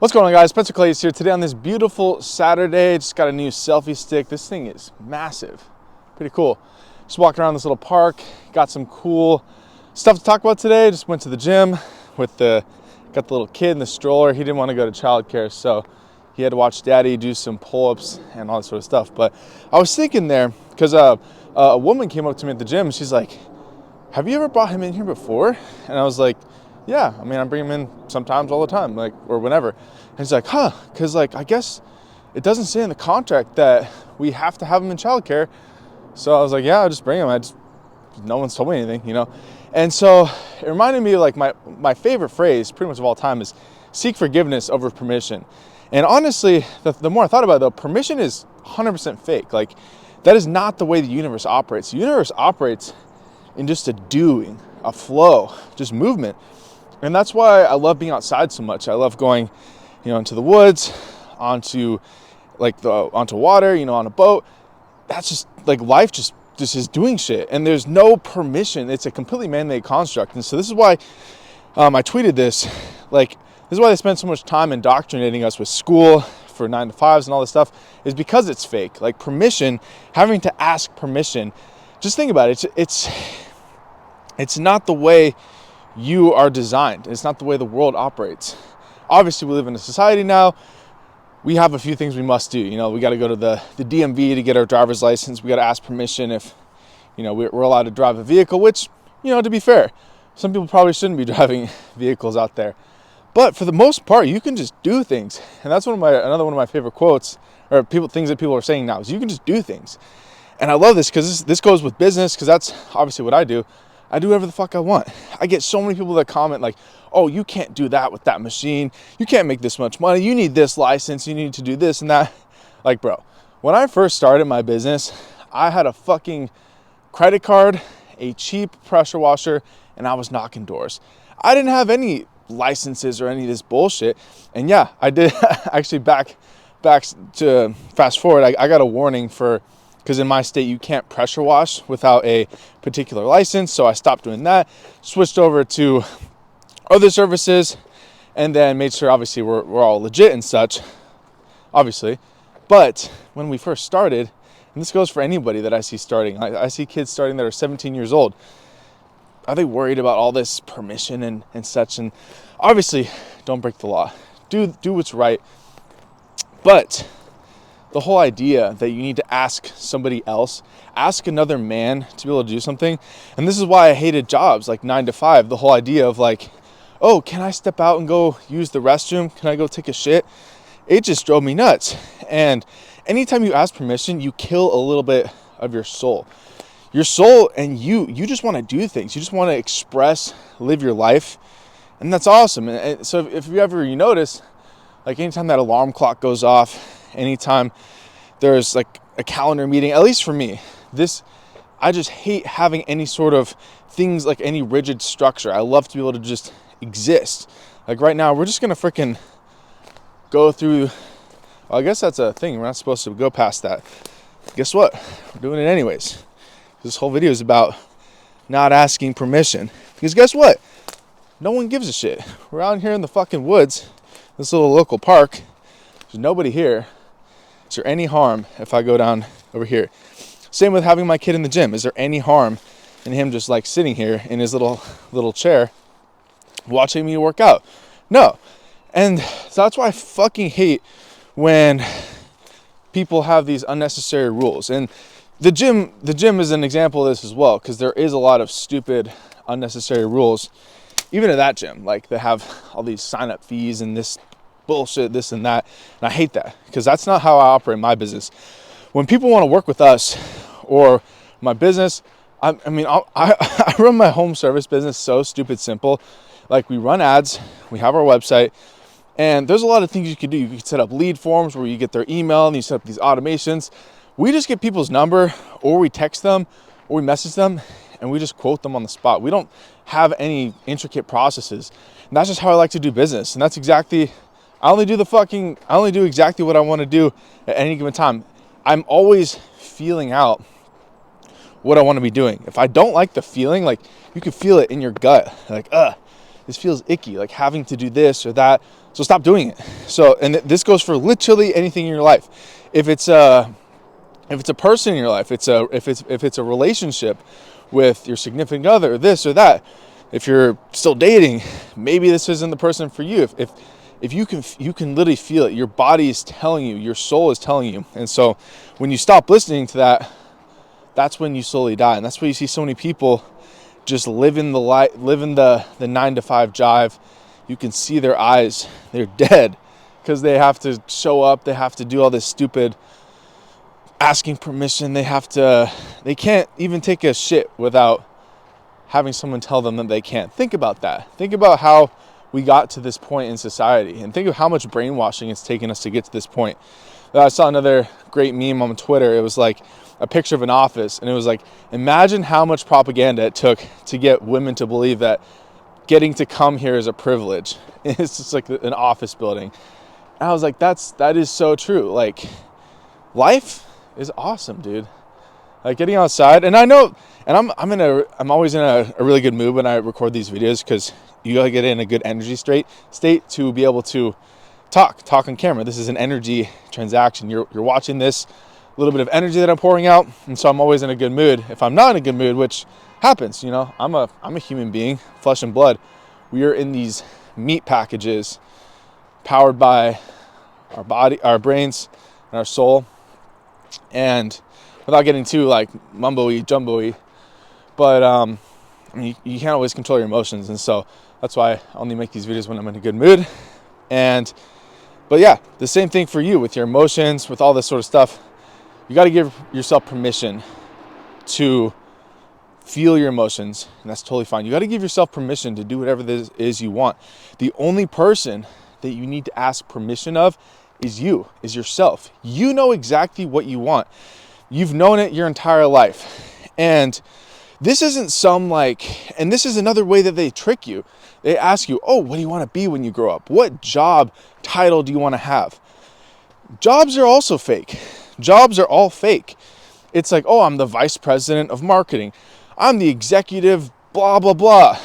What's going on, guys? Spencer Clay is here today on this beautiful Saturday. Just got a new selfie stick. This thing is massive. Pretty cool. Just walking around this little park. Got some cool stuff to talk about today. Just went to the gym with got the little kid in the stroller. He didn't want to go to childcare, so he had to watch daddy do some pull-ups and all that sort of stuff. But I was thinking there, because a woman came up to me at the gym. She's like, have you ever brought him in here before? And I was like, yeah, I mean, I bring him in sometimes, all the time, like, or whenever. And he's like, because like, I guess it doesn't say in the contract that we have to have him in childcare. So I was like, yeah, I'll just bring him. No one's told me anything, you know? And so it reminded me, like, my favorite phrase pretty much of all time is seek forgiveness over permission. And honestly, the more I thought about it, though, permission is 100% fake. Like, that is not the way the universe operates. The universe operates in just a doing, a flow, just movement. And that's why I love being outside so much. I love going, into the woods, onto water, on a boat. That's just like life just is doing shit. And there's no permission. It's a completely man-made construct. And so this is why I tweeted this. Like, this is why they spend so much time indoctrinating us with school for 9 to 5s and all this stuff, is because it's fake. Like, permission, having to ask permission. Just think about it. It's not the way you are designed. It's not the way the world operates. Obviously, we live in a society now. We have a few things we must do. We got to go to the DMV to get our driver's license. We got to ask permission if, we're allowed to drive a vehicle, which, to be fair, some people probably shouldn't be driving vehicles out there. But for the most part, you can just do things. And that's another one of my favorite quotes, or things that people are saying now, is you can just do things. And I love this because this goes with business, because that's obviously what I do. I do whatever the fuck I want. I get so many people that comment like, oh, you can't do that with that machine. You can't make this much money. You need this license. You need to do this and that. Like, bro, when I first started my business, I had a fucking credit card, a cheap pressure washer, and I was knocking doors. I didn't have any licenses or any of this bullshit. And yeah, I did actually back to fast forward. I got a warning because in my state, you can't pressure wash without a particular license. So I stopped doing that, switched over to other services, and then made sure, obviously, we're all legit and such, obviously. But when we first started, and this goes for anybody that I see starting, I see kids starting that are 17 years old. Are they worried about all this permission and such? And obviously, don't break the law. Do what's right. But the whole idea that you need to ask somebody else, ask another man to be able to do something. And this is why I hated jobs like 9 to 5. The whole idea of like, oh, can I step out and go use the restroom? Can I go take a shit? It just drove me nuts. And anytime you ask permission, you kill a little bit of your soul. Your soul, and you just want to do things. You just want to express, live your life. And that's awesome. And so if you ever, notice, like anytime that alarm clock goes off, anytime there's like a calendar meeting, at least for me, I just hate having any sort of things, like any rigid structure. I love to be able to just exist. Like right now, we're just going to freaking go through, well, I guess that's a thing. We're not supposed to go past that. Guess what? We're doing it anyways. This whole video is about not asking permission. Because guess what? No one gives a shit. We're out here in the fucking woods, this little local park. There's nobody here. Is there any harm if I go down over here? Same with having my kid in the gym. Is there any harm in him just like sitting here in his little chair watching me work out? No. And so that's why I fucking hate when people have these unnecessary rules. And the gym is an example of this as well, because there is a lot of stupid, unnecessary rules. Even at that gym, like they have all these sign-up fees and this bullshit, this and that. And I hate that, because that's not how I operate my business. When people want to work with us or my business, I run my home service business so stupid simple. Like, we run ads, we have our website, and there's a lot of things you can do. You can set up lead forms where you get their email and you set up these automations. We just get people's number, or we text them, or we message them, and we just quote them on the spot. We don't have any intricate processes. And that's just how I like to do business. And that's exactly, I only do exactly what I want to do at any given time. I'm always feeling out what I want to be doing. If I don't like the feeling, like, you can feel it in your gut, like, this feels icky, like having to do this or that. So stop doing it. So, and this goes for literally anything in your life. If it's a person in your life, if it's a relationship with your significant other, this or that. If you're still dating, maybe this isn't the person for you. If you can literally feel it. Your body is telling you, your soul is telling you. And so when you stop listening to that, that's when you slowly die. And that's why you see so many people just living the 9-to-5 jive. You can see their eyes, they're dead because they have to show up. They have to do all this stupid asking permission. They can't even take a shit without having someone tell them that they can't. Think about that. Think about how we got to this point in society, and think of how much brainwashing it's taken us to get to this point. I saw another great meme on Twitter. It was like a picture of an office, and it was like, imagine how much propaganda it took to get women to believe that getting to come here is a privilege. It's just like an office building. And I was like, that is so true. Like, life is awesome, dude. Like getting outside, and I know, and I'm always in a really good mood when I record these videos, because you gotta get in a good energy state to be able to talk on camera. This is an energy transaction. You're watching this little bit of energy that I'm pouring out, and so I'm always in a good mood. If I'm not in a good mood, which happens, I'm a human being, flesh and blood. We are in these meat packages powered by our body, our brains, and our soul. And without getting too like mumbo-y, jumbo-y, but you can't always control your emotions, and so that's why I only make these videos when I'm in a good mood. But yeah, the same thing for you with your emotions, with all this sort of stuff. You got to give yourself permission to feel your emotions, and that's totally fine. You got to give yourself permission to do whatever this is you want. The only person that you need to ask permission of is yourself. You know exactly what you want. You've known it your entire life. And this isn't and this is another way that they trick you. They ask you, oh, what do you want to be when you grow up? What job title do you want to have? Jobs are also fake. Jobs are all fake. It's like, oh, I'm the vice president of marketing. I'm the executive, blah, blah, blah.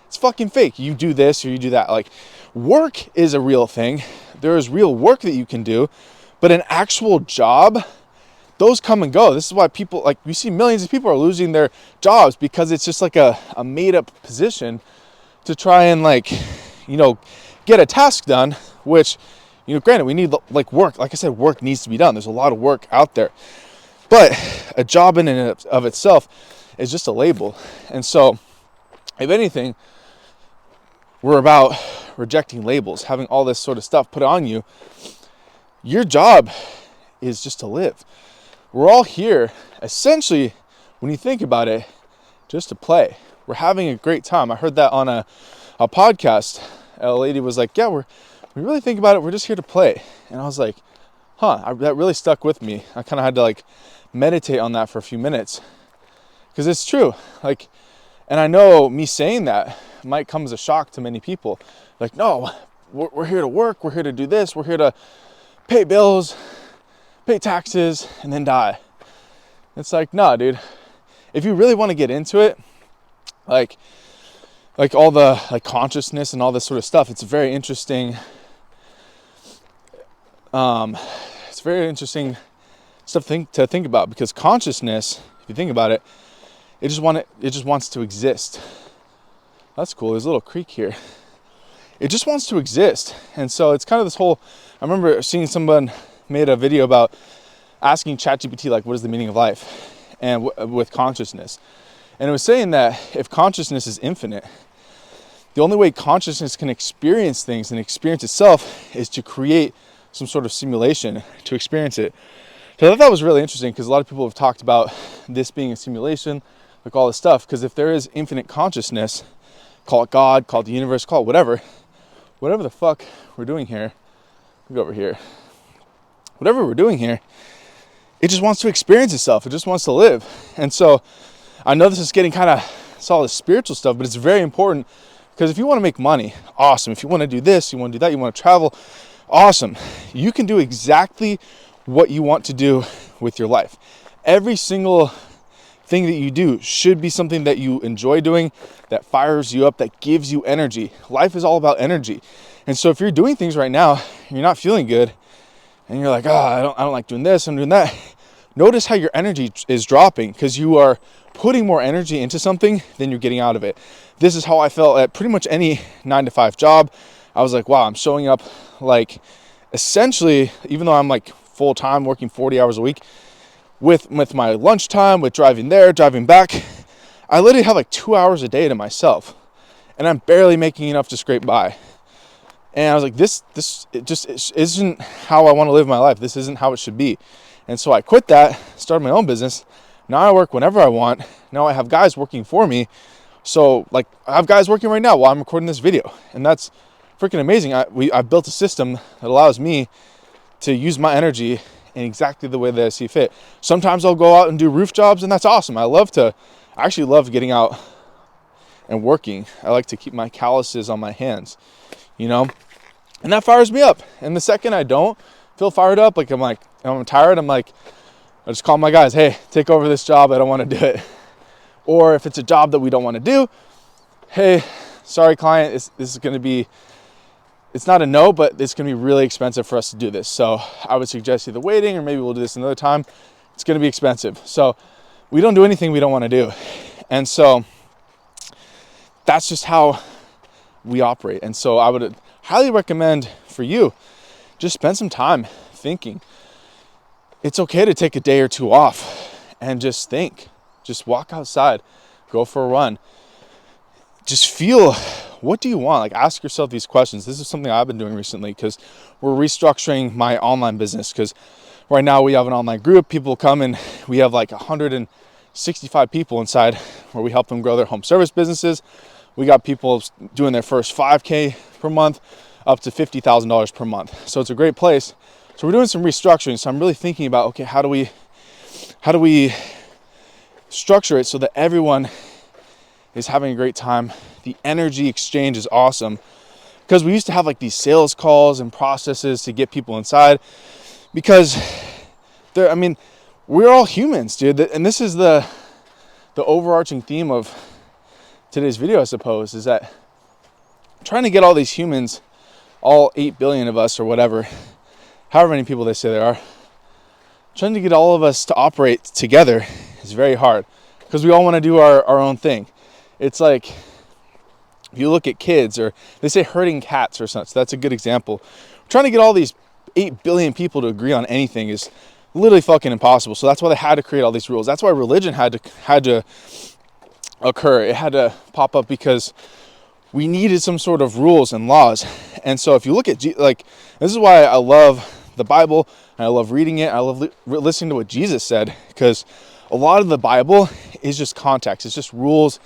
It's fucking fake. You do this or you do that. Like, work is a real thing. There is real work that you can do, but an actual job, those come and go. This is why people, like, we see millions of people are losing their jobs, because it's just like a made up position to try and get a task done, which, granted, we need like work. Like I said, work needs to be done. There's a lot of work out there, but a job in and of itself is just a label. And so if anything, we're about rejecting labels, having all this sort of stuff put on you. Your job is just to live. We're all here, essentially, when you think about it, just to play. We're having a great time. I heard that on a podcast. A lady was like, yeah, we really think about it, we're just here to play. And I was like, that really stuck with me. I kind of had to meditate on that for a few minutes, because it's true. And I know me saying that might come as a shock to many people. Like, no, we're here to work. We're here to do this. We're here to pay bills, pay taxes, and then die. It's like, no, dude. If you really want to get into it, like all the consciousness and all this sort of stuff, it's very interesting. It's very interesting stuff to think about, because consciousness, if you think about it, it just wants to exist. That's cool. There's a little creek here. It just wants to exist. And so it's kind of this whole, I remember seeing someone made a video about asking ChatGPT, what is the meaning of life? And with consciousness. And it was saying that if consciousness is infinite, the only way consciousness can experience things and experience itself is to create some sort of simulation to experience it. So I thought that was really interesting, because a lot of people have talked about this being a simulation, all this stuff. Because if there is infinite consciousness, call it God, call it the universe, call it whatever the fuck we're doing here, we go over here. Whatever we're doing here, it just wants to experience itself. It just wants to live. And so I know this is getting kind of all this spiritual stuff, but it's very important, because if you want to make money, awesome. If you want to do this, you want to do that, you want to travel, awesome. You can do exactly what you want to do with your life. Every single thing that you do should be something that you enjoy doing, that fires you up, that gives you energy. Life is all about energy. And so if you're doing things right now, you're not feeling good, and you're like, I don't like doing this, I'm doing that. Notice how your energy is dropping because you are putting more energy into something than you're getting out of it. This is how I felt at pretty much any 9-to-5 job. I was like, wow, I'm showing up like essentially, even though I'm like full time working 40 hours a week, with my lunchtime, with driving there, driving back, I literally have like 2 hours a day to myself, and I'm barely making enough to scrape by. And I was like, this isn't how I want to live my life. This isn't how it should be. And so I quit that, started my own business. Now I work whenever I want. Now I have guys working for me. So like I have guys working right now while I'm recording this video, and that's freaking amazing. I've built a system that allows me to use my energy in exactly the way that I see fit. Sometimes I'll go out and do roof jobs, and that's awesome. I actually love getting out and working. I like to keep my calluses on my hands, and that fires me up. And the second I don't feel fired up, like I'm tired, I just call my guys, hey, take over this job, I don't want to do it. Or if it's a job that we don't want to do, hey, sorry client, this is going to be, it's not a no, but it's going to be really expensive for us to do this. So I would suggest either waiting, or maybe we'll do this another time. It's going to be expensive. So we don't do anything we don't want to do. And so that's just how we operate. And so I would highly recommend for you, just spend some time thinking. It's okay to take a day or two off and just think. Just walk outside, go for a run. Just feel, what do you want? Like, ask yourself these questions. This is something I've been doing recently because we're restructuring my online business, because right now we have an online group. People come and we have like 165 people inside where we help them grow their home service businesses. We got people doing their first 5K per month up to $50,000 per month. So it's a great place. So we're doing some restructuring. So I'm really thinking about, okay, how do we structure it so that everyone is having a great time? The energy exchange is awesome, because we used to have like these sales calls and processes to get people inside, because we're all humans, dude. And this is the overarching theme of today's video, I suppose, is that I'm trying to get all these humans, all 8 billion of us or whatever, however many people they say there are, trying to get all of us to operate together is very hard, because we all want to do our own thing. It's like, if you look at kids, or they say herding cats or something, so that's a good example. Trying to get all these 8 billion people to agree on anything is literally fucking impossible. So that's why they had to create all these rules. That's why religion had to occur. It had to pop up, because we needed some sort of rules and laws. And so if you look at, this is why I love the Bible, and I love reading it. I love listening to what Jesus said, because a lot of the Bible is just context. It's just rules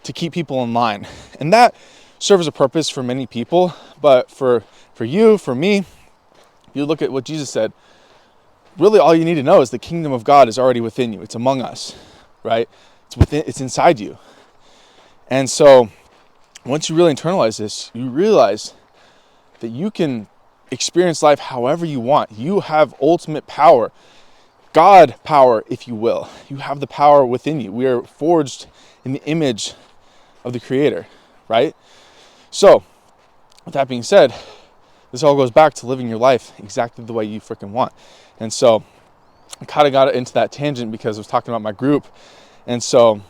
to keep people in line. And that serves a purpose for many people. But for you, for me, if you look at what Jesus said, really all you need to know is the kingdom of God is already within you. It's among us, right? It's inside you. And so once you really internalize this, you realize that you can experience life however you want. You have ultimate power, God power, if you will. You have the power within you. We are forged in the image of the Creator, right? So with that being said, this all goes back to living your life exactly the way you freaking want. And so I kind of got into that tangent because I was talking about my group. And so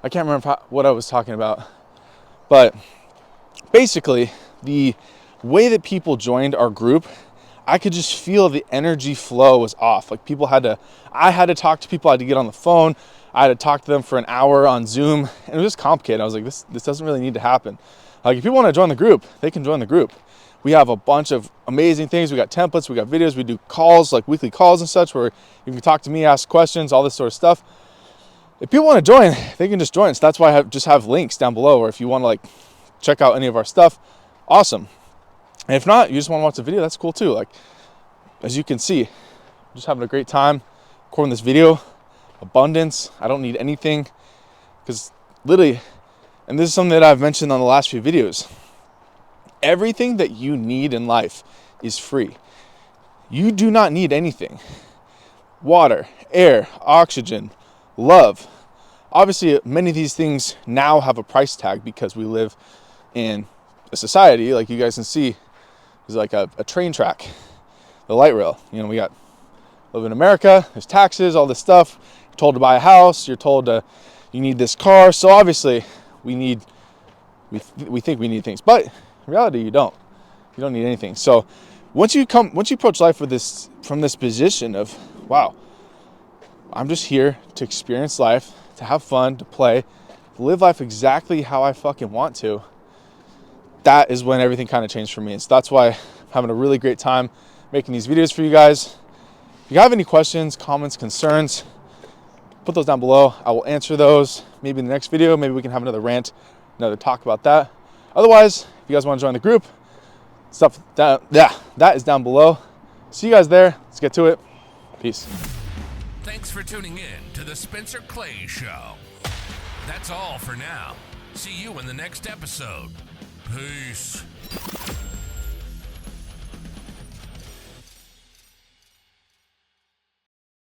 I can't remember what I was talking about, but basically the way that people joined our group, I could just feel the energy flow was off. Like I had to talk to people, I had to get on the phone, I had to talk to them for an hour on Zoom, and it was just complicated. I was like, this doesn't really need to happen. Like, if people want to join the group, they can join the group. We have a bunch of amazing things. We got templates, we got videos, we do calls, like weekly calls and such, where you can talk to me, ask questions, all this sort of stuff. If people want to join, they can just join. So that's why I just have links down below, or if you want to check out any of our stuff, awesome. And if not, you just want to watch the video, that's cool too. Like, as you can see, I'm just having a great time recording this video. Abundance, I don't need anything, because literally, and this is something that I've mentioned on the last few videos, everything that you need in life is free. You do not need anything. Water, air, oxygen, love. Obviously, many of these things now have a price tag because we live in a society, like you guys can see, is like a train track, the light rail. You know, we live in America, there's taxes, all this stuff. You're told to buy a house, you're told you need this car. So obviously we think we need things, but in reality you don't. You don't need anything. So once you approach life from this position of, wow, I'm just here to experience life, to have fun, to play, to live life exactly how I fucking want to, that is when everything kind of changed for me. And so that's why I'm having a really great time making these videos for you guys. If you have any questions, comments, concerns, put those down below. I will answer those maybe in the next video. Maybe we can have another rant, another talk about that. Otherwise, if you guys want to join the group, that is down below. See you guys there. Let's get to it. Peace. Thanks for tuning in to the Spencer Clay Show. That's all for now. See you in the next episode. Peace.